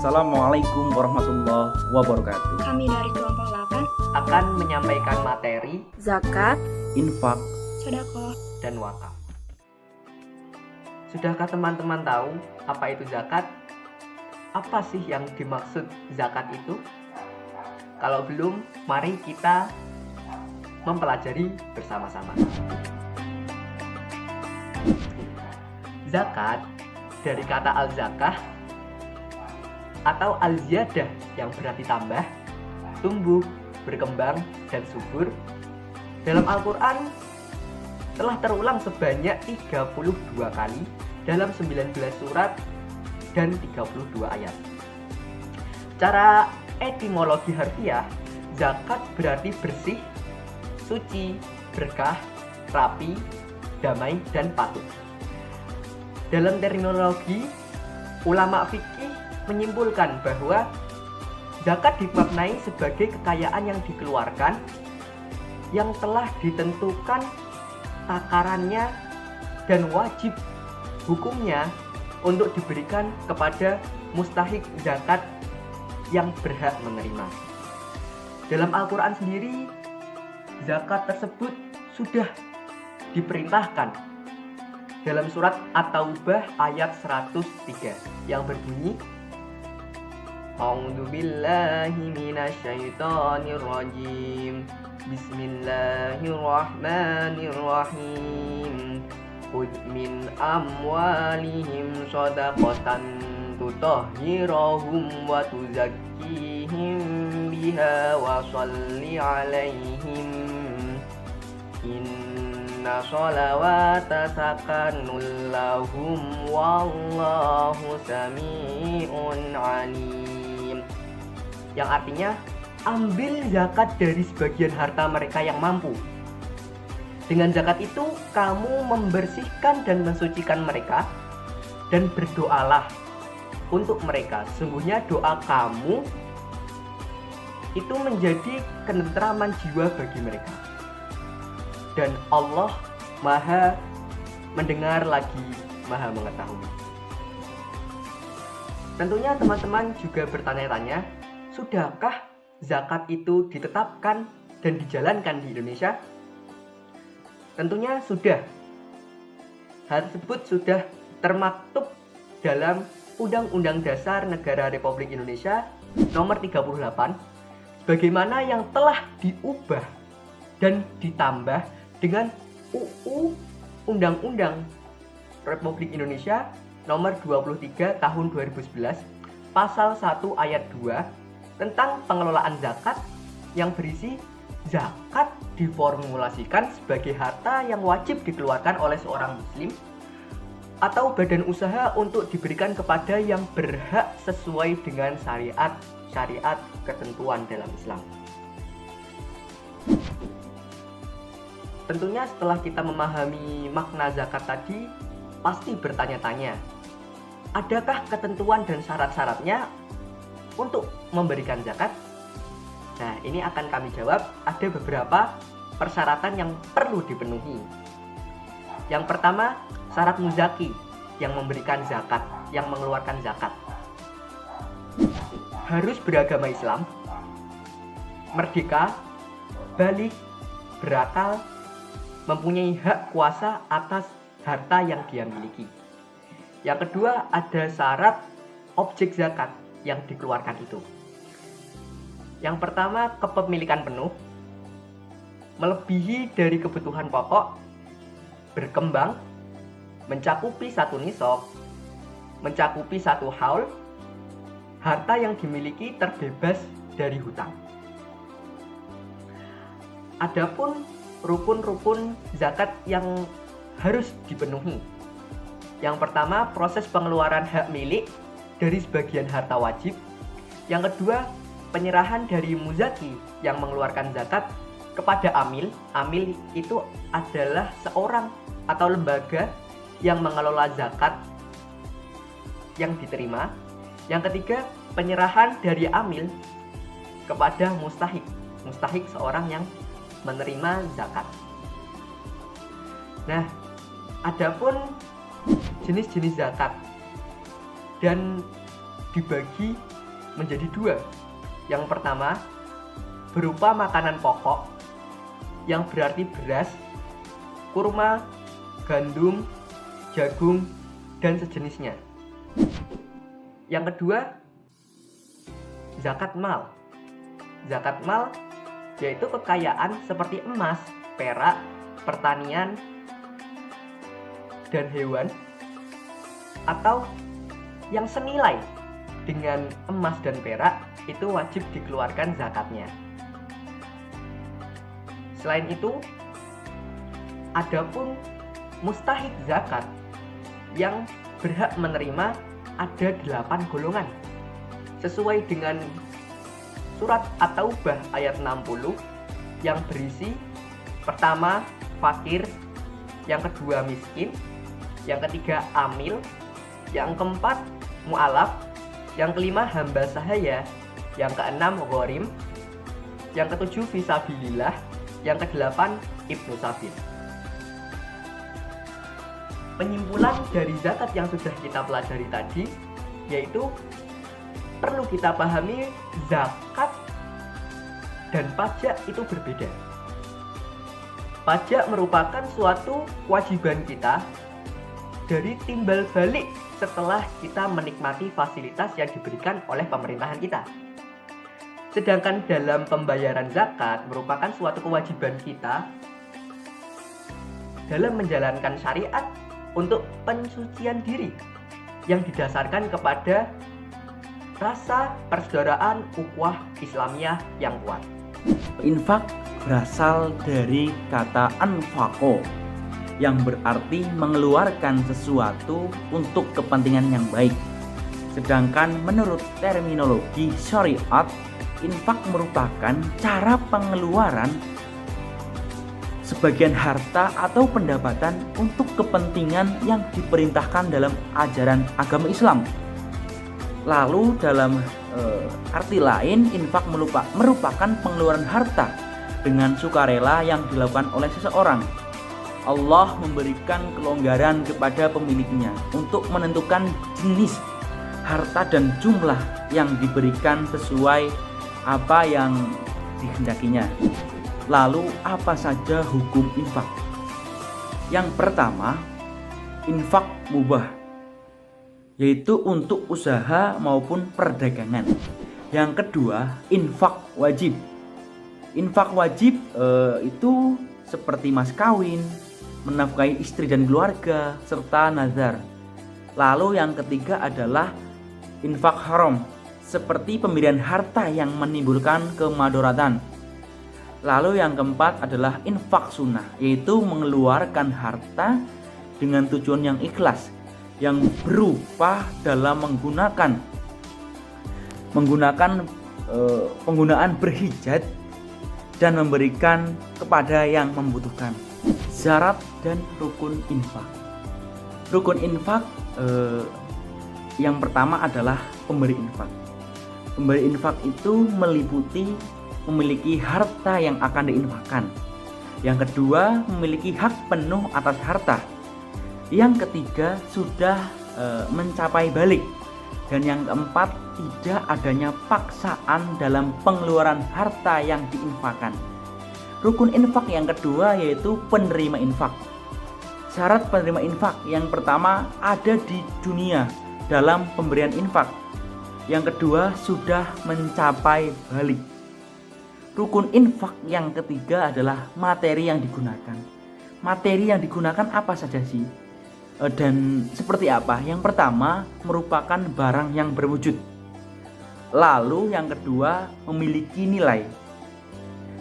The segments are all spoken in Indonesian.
Assalamualaikum warahmatullahi wabarakatuh. Kami dari kelompok 8, akan menyampaikan materi zakat, Infak. sedekah. dan wakaf. Sudahkah teman-teman tahu apa itu zakat? Apa sih yang dimaksud zakat itu? Kalau belum, mari kita mempelajari bersama-sama. Zakat dari kata al-zakah atau al-ziyadah yang berarti tambah, tumbuh, berkembang, dan subur. Dalam Al-Quran telah terulang sebanyak 32 kali dalam 19 surat dan 32 ayat. Cara etimologi harfiah, zakat berarti bersih, suci, berkah, rapi, damai, dan patuh. Dalam terminologi, ulama fikih menyimpulkan bahwa zakat dimaknai sebagai kekayaan yang dikeluarkan yang telah ditentukan takarannya dan wajib hukumnya untuk diberikan kepada mustahik zakat yang berhak menerima. Dalam Al-Quran sendiri, zakat tersebut sudah diperintahkan dalam surat At-Taubah ayat 103 yang berbunyi, A'udzu billahi minasyaitonir rajim. Bismillahirrahmanirrahim. Khudh min amwalihim shadaqatan tutahhiruhum wa tuzakkihim biha wa shalli 'alaihim. Inna sholawata sakanul lahum wallahu sami'un alim. Yang artinya, ambil zakat dari sebagian harta mereka yang mampu. Dengan zakat itu, kamu membersihkan dan mensucikan mereka, dan berdoalah untuk mereka. Sungguhnya doa kamu itu menjadi ketentraman jiwa bagi mereka. Dan Allah Maha mendengar lagi Maha mengetahui. Tentunya teman-teman juga bertanya-tanya, sudahkah zakat itu ditetapkan dan dijalankan di Indonesia? Tentunya sudah. Hal tersebut sudah termaktub dalam Undang-Undang Dasar Negara Republik Indonesia Nomor 38, bagaimana yang telah diubah dan ditambah dengan UU Undang-Undang Republik Indonesia Nomor 23 Tahun 2011 Pasal 1 Ayat 2 tentang pengelolaan zakat yang berisi zakat diformulasikan sebagai harta yang wajib dikeluarkan oleh seorang muslim atau badan usaha untuk diberikan kepada yang berhak sesuai dengan syariat ketentuan dalam Islam. Tentunya setelah kita memahami makna zakat tadi, pasti bertanya-tanya, adakah ketentuan dan syarat-syaratnya untuk memberikan zakat? Nah, ini akan kami jawab. Ada beberapa persyaratan yang perlu dipenuhi. Yang pertama, syarat muzaki yang memberikan zakat, yang mengeluarkan zakat. Harus beragama Islam, merdeka, balik, berakal, mempunyai hak kuasa atas harta yang dia miliki. Yang kedua, ada syarat objek zakat yang dikeluarkan itu. Yang pertama, kepemilikan penuh, melebihi dari kebutuhan pokok, berkembang, mencakupi 1 nisab, mencakupi 1 haul, harta yang dimiliki terbebas dari hutang. Adapun rukun-rukun zakat yang harus dipenuhi. Yang pertama, proses pengeluaran hak milik dari sebagian harta wajib. Yang kedua, penyerahan dari muzaki yang mengeluarkan zakat kepada amil. Amil itu adalah seorang atau lembaga yang mengelola zakat yang diterima. Yang ketiga, penyerahan dari amil kepada mustahik. Mustahik seorang yang menerima zakat. Nah, adapun jenis-jenis zakat dan dibagi menjadi dua. Yang pertama berupa makanan pokok yang berarti beras, kurma, gandum, jagung, dan sejenisnya. Yang kedua, zakat mal. Zakat mal yaitu kekayaan seperti emas, perak, pertanian, dan hewan, atau yang senilai dengan emas dan perak itu wajib dikeluarkan zakatnya. Selain itu, adapun mustahik zakat yang berhak menerima ada 8 golongan sesuai dengan surat At-Taubah ayat 60 yang berisi pertama fakir, yang kedua miskin, yang ketiga amil, yang keempat mu'alaf, yang kelima hamba sahaya, yang keenam ghorim, yang ketujuh fisabilillah, yang kedelapan ibnu sabil. Penyimpulan dari zakat yang sudah kita pelajari tadi yaitu perlu kita pahami zakat dan pajak itu berbeda. Pajak merupakan suatu kewajiban kita dari timbal balik setelah kita menikmati fasilitas yang diberikan oleh pemerintahan kita. Sedangkan dalam pembayaran zakat merupakan suatu kewajiban kita dalam menjalankan syariat untuk pensucian diri yang didasarkan kepada rasa persaudaraan ukhuwah Islamiyah yang kuat. Infak berasal dari kata anfaqo yang berarti mengeluarkan sesuatu untuk kepentingan yang baik. Sedangkan menurut terminologi syariat, infak merupakan cara pengeluaran sebagian harta atau pendapatan untuk kepentingan yang diperintahkan dalam ajaran agama Islam. Lalu dalam arti lain, infak merupakan pengeluaran harta dengan sukarela yang dilakukan oleh seseorang. Allah memberikan kelonggaran kepada pemiliknya untuk menentukan jenis harta dan jumlah yang diberikan sesuai apa yang dikehendakinya. Lalu apa saja hukum infak? Yang pertama, infak mubah, yaitu untuk usaha maupun perdagangan. Yang kedua, infak wajib. Infak wajib itu seperti mas kawin, menafkahi istri dan keluarga, serta nazar. Lalu yang ketiga adalah infak haram, seperti pemberian harta yang menimbulkan kemadharatan. Lalu yang keempat adalah infak sunnah, yaitu mengeluarkan harta dengan tujuan yang ikhlas, yang berupa dalam menggunakan penggunaan berhijab dan memberikan kepada yang membutuhkan. Syarat dan rukun infak. Rukun infak yang pertama adalah pemberi infak. Pemberi infak itu meliputi memiliki harta yang akan diinfakkan. Yang kedua, memiliki hak penuh atas harta. Yang ketiga, sudah mencapai balik. Dan yang keempat, tidak adanya paksaan dalam pengeluaran harta yang diinfakkan. Rukun infak yang kedua yaitu penerima infak. Syarat penerima infak yang pertama ada di dunia dalam pemberian infak. Yang kedua, sudah mencapai balik. Rukun infak yang ketiga adalah materi yang digunakan. Materi yang digunakan apa saja sih? Dan seperti apa? Yang pertama merupakan barang yang berwujud. Lalu yang kedua memiliki nilai.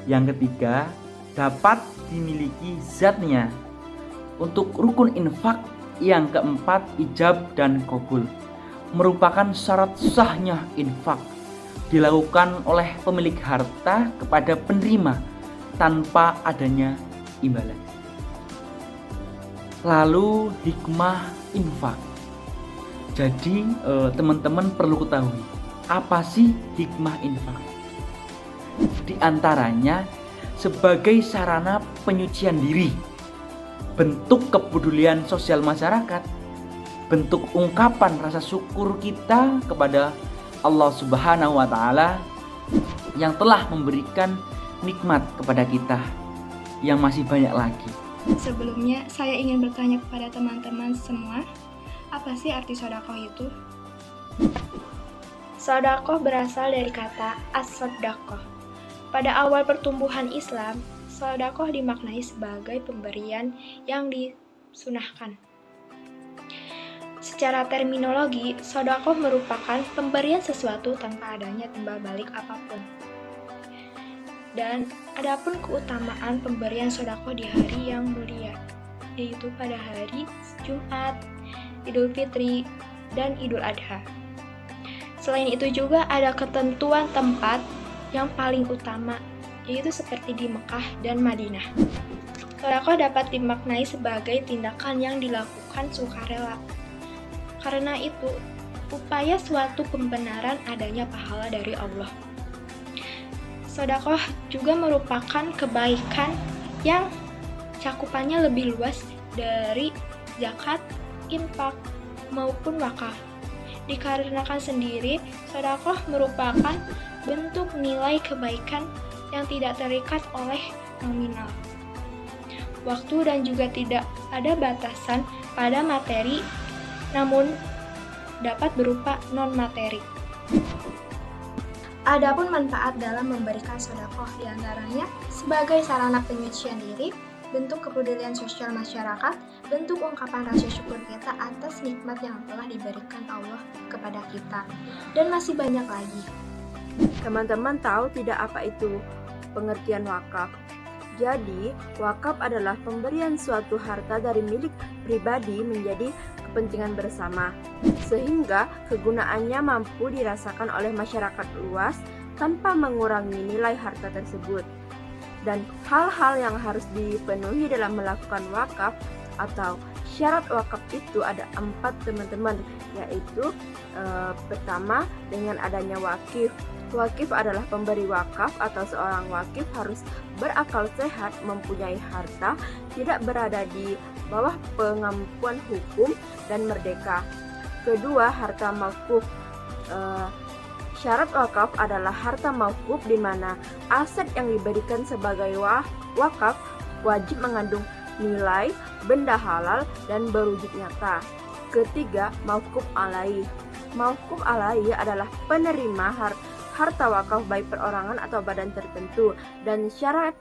Yang ketiga dapat dimiliki zatnya. Untuk rukun infak yang keempat ijab dan qabul, merupakan syarat sahnya infak, dilakukan oleh pemilik harta kepada penerima tanpa adanya imbalan. Lalu hikmah infak. Jadi teman-teman perlu ketahui apa sih hikmah infak. Di antaranya sebagai sarana penyucian diri, bentuk kepedulian sosial masyarakat, bentuk ungkapan rasa syukur kita kepada Allah Subhanahu wa Ta'ala yang telah memberikan nikmat kepada kita yang masih banyak lagi. Sebelumnya, saya ingin bertanya kepada teman-teman semua, apa sih arti sodakoh itu? Sodakoh berasal dari kata as-sodakoh. Pada awal pertumbuhan Islam, sodakoh dimaknai sebagai pemberian yang disunahkan. Secara terminologi, sodakoh merupakan pemberian sesuatu tanpa adanya timbal balik apapun. Dan adapun keutamaan pemberian sodakoh di hari yang mulia, yaitu pada hari Jumat, Idul Fitri, dan Idul Adha. Selain itu juga ada ketentuan tempat yang paling utama, yaitu seperti di Mekah dan Madinah. Sodakoh dapat dimaknai sebagai tindakan yang dilakukan sukarela. Karena itu, upaya suatu pembenaran adanya pahala dari Allah. Sodakoh juga merupakan kebaikan yang cakupannya lebih luas dari zakat, infak, maupun wakaf. Dikarenakan sendiri, sodakoh merupakan bentuk nilai kebaikan yang tidak terikat oleh nominal, waktu, dan juga tidak ada batasan pada materi, namun dapat berupa non-materi. Adapun manfaat dalam memberikan sodakoh diantaranya sebagai sarana penyucian diri, bentuk kepedulian sosial masyarakat, bentuk ungkapan rasa syukur kita atas nikmat yang telah diberikan Allah kepada kita, dan masih banyak lagi. Teman-teman tahu tidak apa itu pengertian wakaf? Jadi, wakaf adalah pemberian suatu harta dari milik pribadi menjadi kepentingan bersama, sehingga kegunaannya mampu dirasakan oleh masyarakat luas tanpa mengurangi nilai harta tersebut. Dan hal-hal yang harus dipenuhi dalam melakukan wakaf atau syarat wakaf itu ada 4, teman-teman, yaitu pertama, dengan adanya wakif. Wakif adalah pemberi wakaf atau seorang wakif harus berakal sehat, mempunyai harta, tidak berada di bawah pengampuan hukum, dan merdeka. Kedua, harta mauquf. Syarat wakaf adalah harta mauquf di mana aset yang diberikan sebagai wakaf wajib mengandung nilai, benda halal, dan berwujud nyata. Ketiga, mauquf alaih. Mauquf alaih adalah penerima harta wakaf baik perorangan atau badan tertentu, dan syarat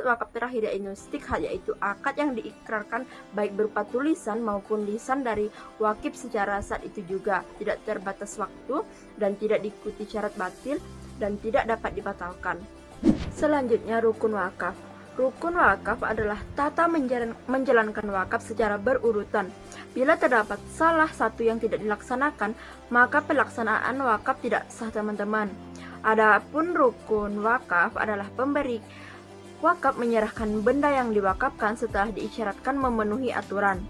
wakaf terakhir yaitu istiqhad, yaitu akad yang diikrarkan baik berupa tulisan maupun lisan dari wakif secara sah itu juga tidak terbatas waktu dan tidak diikuti syarat batil dan tidak dapat dibatalkan. Selanjutnya, rukun wakaf. Rukun wakaf adalah tata menjalankan wakaf secara berurutan. Bila terdapat salah satu yang tidak dilaksanakan, maka pelaksanaan wakaf tidak sah, teman-teman. Adapun rukun wakaf adalah pemberi wakaf menyerahkan benda yang diwakafkan setelah diisyaratkan memenuhi aturan.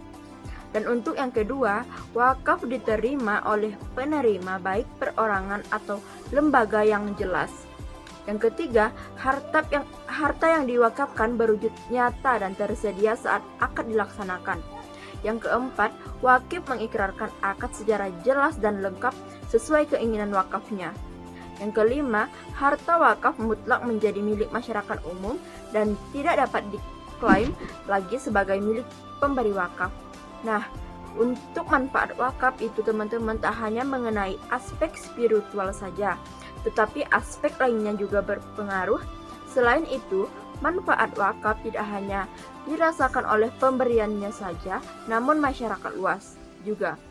Dan untuk yang kedua, wakaf diterima oleh penerima baik perorangan atau lembaga yang jelas. Yang ketiga, harta yang diwakafkan berwujud nyata dan tersedia saat akad dilaksanakan. Yang keempat, wakif mengikrarkan akad secara jelas dan lengkap sesuai keinginan wakafnya. Yang kelima, harta wakaf mutlak menjadi milik masyarakat umum dan tidak dapat diklaim lagi sebagai milik pemberi wakaf. Nah, untuk manfaat wakaf itu, teman-teman, tak hanya mengenai aspek spiritual saja, tetapi aspek lainnya juga berpengaruh. Selain itu, manfaat wakaf tidak hanya dirasakan oleh pemberiannya saja, namun masyarakat luas juga.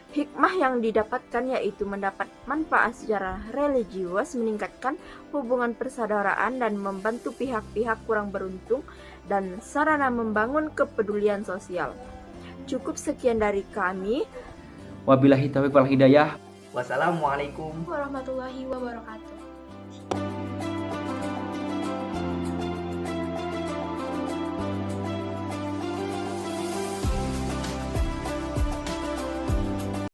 Hikmah yang didapatkan yaitu mendapat manfaat secara religius, meningkatkan hubungan persaudaraan dan membantu pihak-pihak kurang beruntung, dan sarana membangun kepedulian sosial. Cukup sekian dari kami. Wabillahi taufiq wal hidayah. Wassalamualaikum Warahmatullahi wabarakatuh.